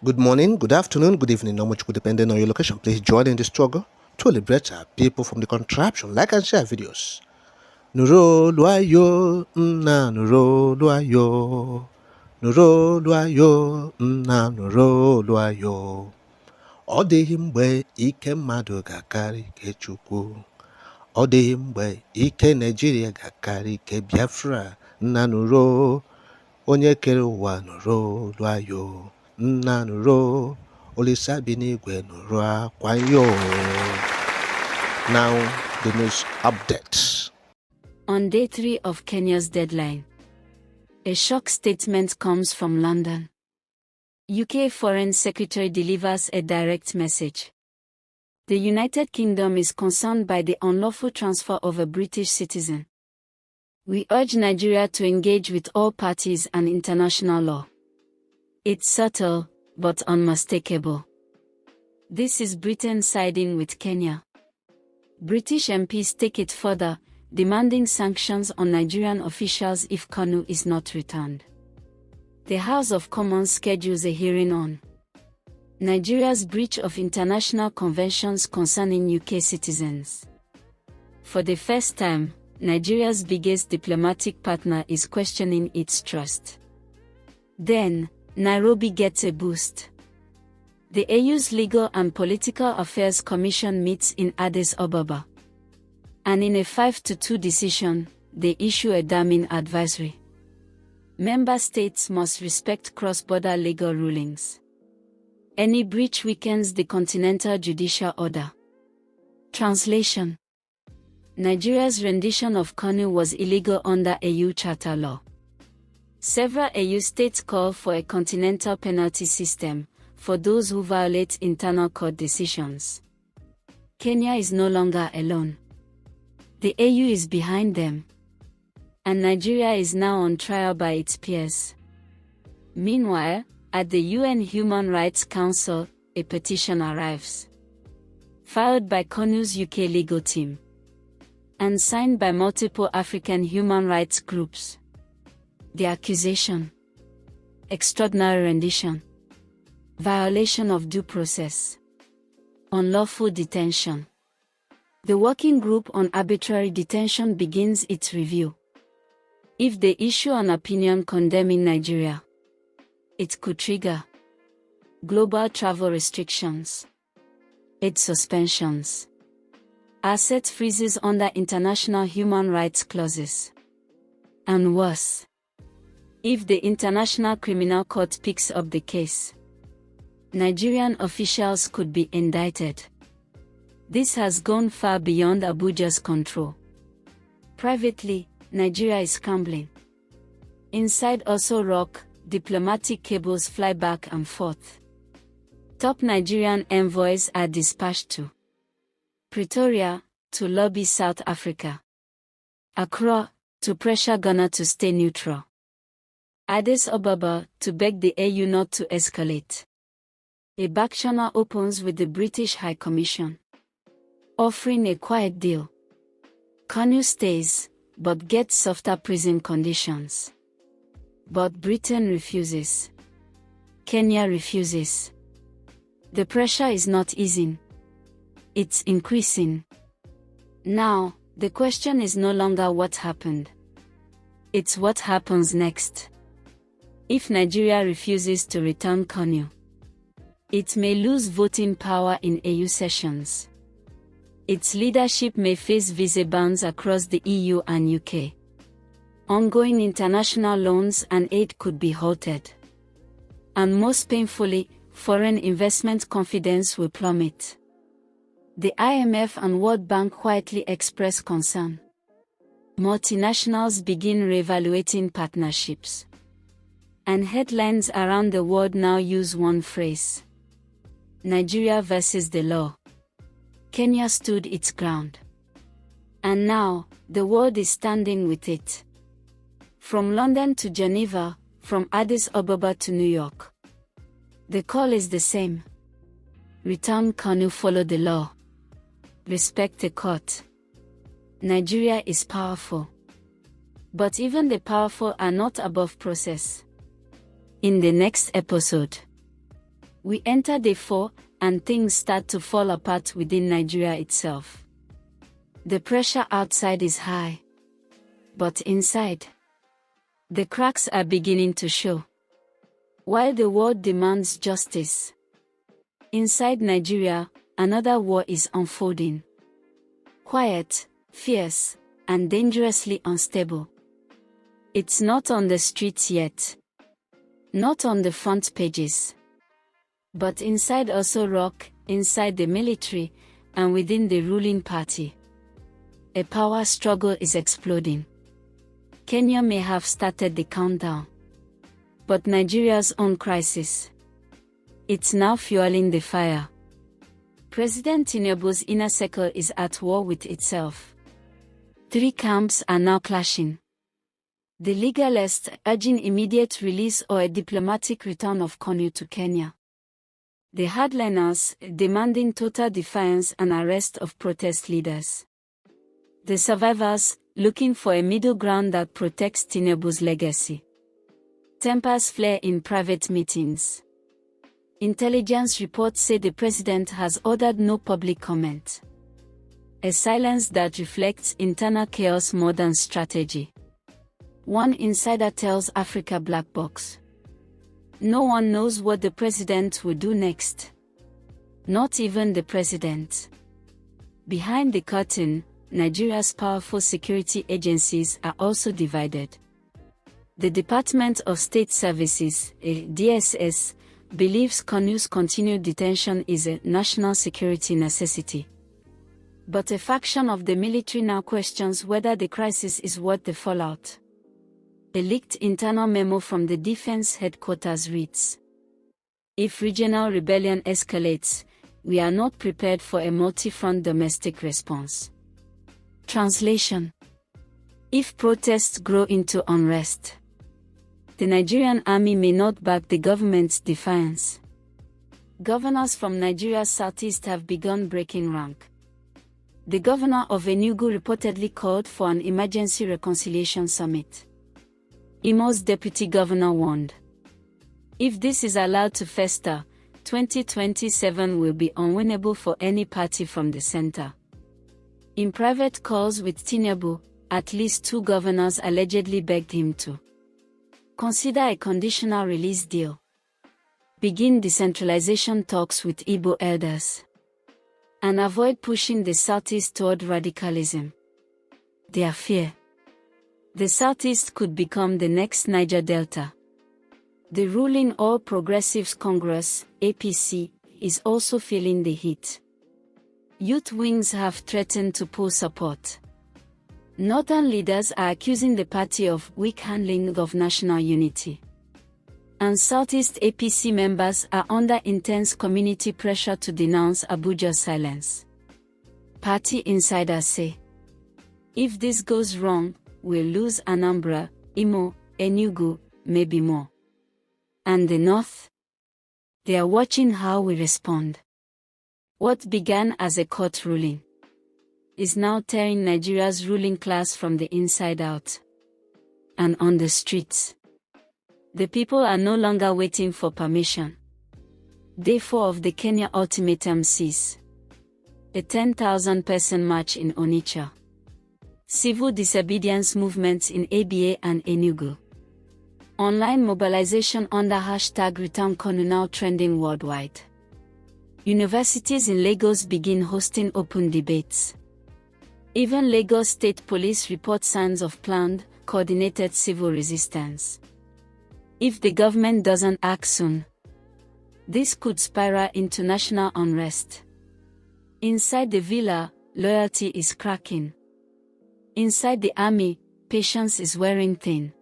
Good morning, good afternoon, good evening, how much could depending on your location. Please join in the struggle to liberate our people from the contraption. Like and share videos. Nuro luayo, nuro luayo. Nuro luayo, nuro luayo. Ọ dịghị mgbe ike mmadụ ga-akarị ike Chukwu. Ọ dịghị mgbe ike Naịjirịa ga-akarị ike Biafra. Nna nuro, onye kere ụwa nuro luayo. Nna nuro, Olisa bi n'igwe nụrụ akwa yo. Now, the news update. On day 3 of Kenya's deadline, a shock statement comes from London. UK Foreign Secretary delivers a direct message. The United Kingdom is concerned by the unlawful transfer of a British citizen. We urge Nigeria to engage with all parties and international law. It's subtle, but unmistakable. This is Britain siding with Kenya. British MPs take it further, demanding sanctions on Nigerian officials if Kanu is not returned. The House of Commons schedules a hearing on Nigeria's breach of international conventions concerning UK citizens. For the first time, Nigeria's biggest diplomatic partner is questioning its trust. Then, Nairobi gets a boost. The AU's Legal and Political Affairs Commission meets in Addis Ababa. And in a 5-2 decision, they issue a damning advisory. Member states must respect cross-border legal rulings. Any breach weakens the continental judicial order. Translation: Nigeria's rendition of Kanu was illegal under AU Charter law. Several AU states call for a continental penalty system for those who violate internal court decisions. Kenya is no longer alone. The AU is behind them. And Nigeria is now on trial by its peers. Meanwhile, at the UN Human Rights Council, a petition arrives. Filed by Kanu's UK legal team. And signed by multiple African human rights groups. The accusation: extraordinary rendition, violation of due process, unlawful detention. The Working Group on Arbitrary Detention begins its review. If they issue an opinion condemning Nigeria, it could trigger global travel restrictions, aid suspensions, asset freezes under international human rights clauses, and worse. If the International Criminal Court picks up the case, Nigerian officials could be indicted. This has gone far beyond Abuja's control. Privately, Nigeria is scrambling. Inside also rock, diplomatic cables fly back and forth. Top Nigerian envoys are dispatched to Pretoria, to lobby South Africa. Accra, to pressure Ghana to stay neutral. Addis Ababa, to beg the AU not to escalate. A back channel opens with the British High Commission, offering a quiet deal. Kanu stays, but gets softer prison conditions. But Britain refuses. Kenya refuses. The pressure is not easing. It's increasing. Now, the question is no longer what happened. It's what happens next. If Nigeria refuses to return Kanu, it may lose voting power in AU sessions. Its leadership may face visa bans across the EU and UK. Ongoing international loans and aid could be halted. And most painfully, foreign investment confidence will plummet. The IMF and World Bank quietly express concern. Multinationals begin reevaluating partnerships. And headlines around the world now use one phrase: Nigeria versus the law. Kenya stood its ground. And now, the world is standing with it. From London to Geneva, from Addis Ababa to New York. The call is the same. Return Kanu, follow the law. Respect the court. Nigeria is powerful. But even the powerful are not above process. In the next episode, We enter day 4, and things start to fall apart within Nigeria itself. The pressure outside is high. But inside, the cracks are beginning to show. While the world demands justice, inside Nigeria, another war is unfolding. Quiet, fierce, and dangerously unstable. It's not on the streets yet. Not on the front pages. But inside also rock, inside the military, and within the ruling party. A power struggle is exploding. Kenya may have started the countdown. But Nigeria's own crisis. It's now fueling the fire. President Tinubu's inner circle is at war with itself. 3 camps are now clashing. The legalists urging immediate release or a diplomatic return of Kanu to Kenya. The hardliners demanding total defiance and arrest of protest leaders. The survivors looking for a middle ground that protects Tinubu's legacy. Tempers flare in private meetings. Intelligence reports say the president has ordered no public comment. A silence that reflects internal chaos more than strategy. One insider tells Africa Black Box. No one knows what the president will do next. Not even the president. Behind the curtain, Nigeria's powerful security agencies are also divided. The Department of State Services, DSS, believes Kanu's continued detention is a national security necessity. But a faction of the military now questions whether the crisis is worth the fallout. A leaked internal memo from the defense headquarters reads: "If regional rebellion escalates, we are not prepared for a multi-front domestic response." Translation: if protests grow into unrest, the Nigerian army may not back the government's defiance. Governors from Nigeria's southeast have begun breaking rank. The governor of Enugu reportedly called for an emergency reconciliation summit. Imo's deputy governor warned, if this is allowed to fester, 2027 will be unwinnable for any party from the center. In private calls with Tinubu, at least 2 governors allegedly begged him to consider a conditional release deal, begin decentralization talks with Igbo elders, and avoid pushing the Southeast toward radicalism. Their fear: the Southeast could become the next Niger Delta. The ruling All Progressives Congress, APC, is also feeling the heat. Youth wings have threatened to pull support. Northern leaders are accusing the party of weak handling of national unity. And Southeast APC members are under intense community pressure to denounce Abuja's silence. Party insiders say, if this goes wrong, we'll lose Anambra, Imo, Enugu, maybe more. And the North? They are watching how we respond. What began as a court ruling is now tearing Nigeria's ruling class from the inside out. And on the streets, the people are no longer waiting for permission. Day 4 of the Kenya ultimatum cease. A 10,000-person march in Onitsha. Civil disobedience movements in ABA and Enugu. Online mobilization under hashtag Return Kanu now trending worldwide. Universities in Lagos begin hosting open debates. Even Lagos State Police report signs of planned, coordinated civil resistance. If the government doesn't act soon, this could spiral into national unrest. Inside the villa, loyalty is cracking. Inside the army, patience is wearing thin.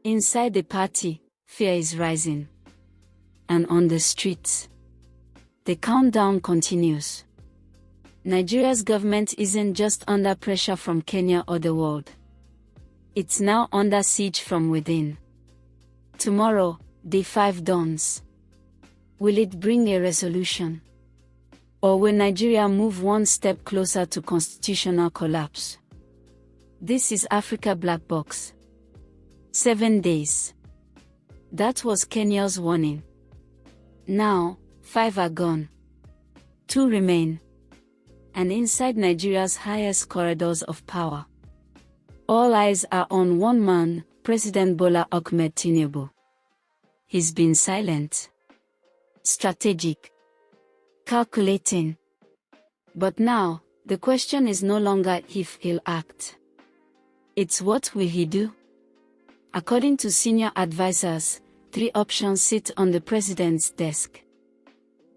Inside the party, fear is rising. And on the streets, the countdown continues. Nigeria's government isn't just under pressure from Kenya or the world. It's now under siege from within. Tomorrow, day 5 dawns. Will it bring a resolution? Or will Nigeria move one step closer to constitutional collapse? This is Africa Black Box. 7 days. That was Kenya's warning. Now, 5 are gone. 2 remain. And inside Nigeria's highest corridors of power, all eyes are on one man, President Bola Ahmed Tinubu. He's been silent, strategic, calculating. But now, the question is no longer if he'll act. It's what will he do? According to senior advisors, 3 options sit on the president's desk.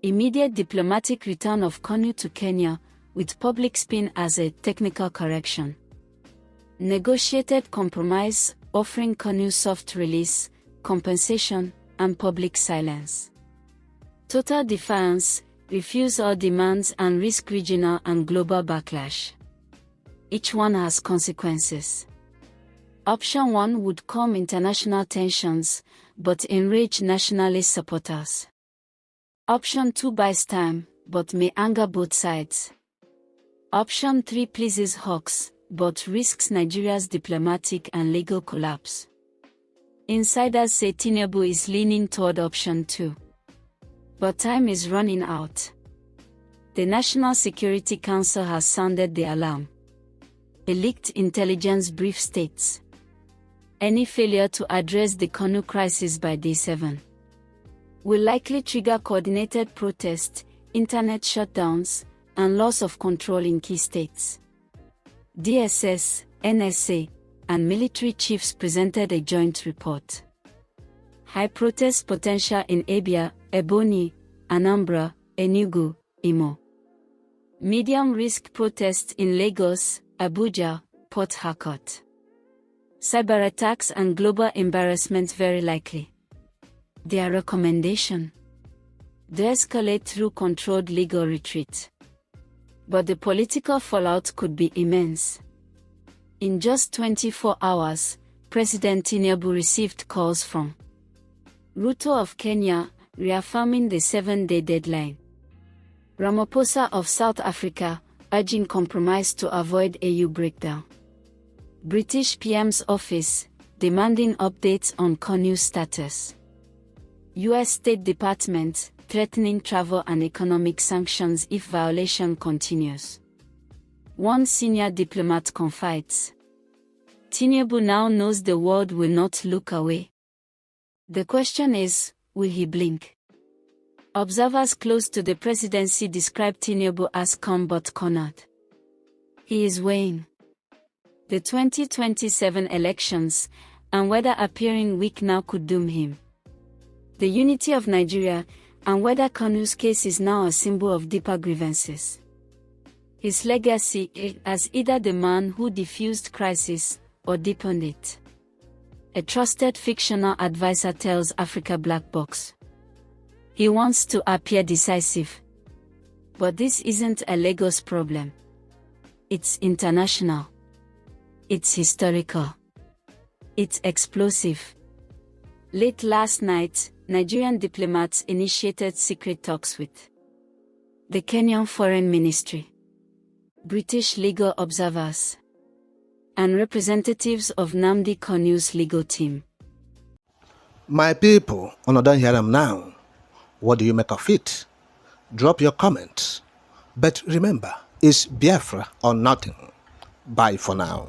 Immediate diplomatic return of Kanu to Kenya, with public spin as a technical correction. Negotiated compromise, offering Kanu soft release, compensation, and public silence. Total defiance, refuse all demands and risk regional and global backlash. Each one has consequences. Option 1 would calm international tensions, but enrage nationalist supporters. Option 2 buys time, but may anger both sides. Option 3 pleases hawks, but risks Nigeria's diplomatic and legal collapse. Insiders say Tinubu is leaning toward option 2. But time is running out. The National Security Council has sounded the alarm. A leaked intelligence brief states, any failure to address the Kanu crisis by day 7 will likely trigger coordinated protests, internet shutdowns, and loss of control in key states. DSS, NSA, and military chiefs presented a joint report. High protest potential in Abia, Ebonyi, Anambra, Enugu, Imo. Medium risk protests in Lagos, Abuja, Port Harcourt. Cyber attacks and global embarrassment very likely. Their recommendation: de-escalate through controlled legal retreat. But the political fallout could be immense. In just 24 hours, President Tinubu received calls from Ruto of Kenya, reaffirming the 7-day deadline. Ramaphosa of South Africa, urging compromise to avoid AU breakdown. British PM's office, demanding updates on Kanu status. US State Department, threatening travel and economic sanctions if violation continues. One senior diplomat confides, Tinubu now knows the world will not look away. The question is, will he blink? Observers close to the presidency describe Tinubu as calm but cornered. He is weighing the 2027 elections, and whether appearing weak now could doom him. The unity of Nigeria, and whether Kanu's case is now a symbol of deeper grievances. His legacy as either the man who diffused crisis or deepened it. A trusted fictional advisor tells Africa Black Box. He wants to appear decisive. But this isn't a Lagos problem. It's international. It's historical. It's explosive. Late last night, Nigerian diplomats initiated secret talks with the Kenyan Foreign Ministry, British legal observers, and representatives of Nnamdi Kanu's legal team. My people, don't hear them now. What do you make of it? Drop your comments. But remember, it's Biafra or nothing. Bye for now.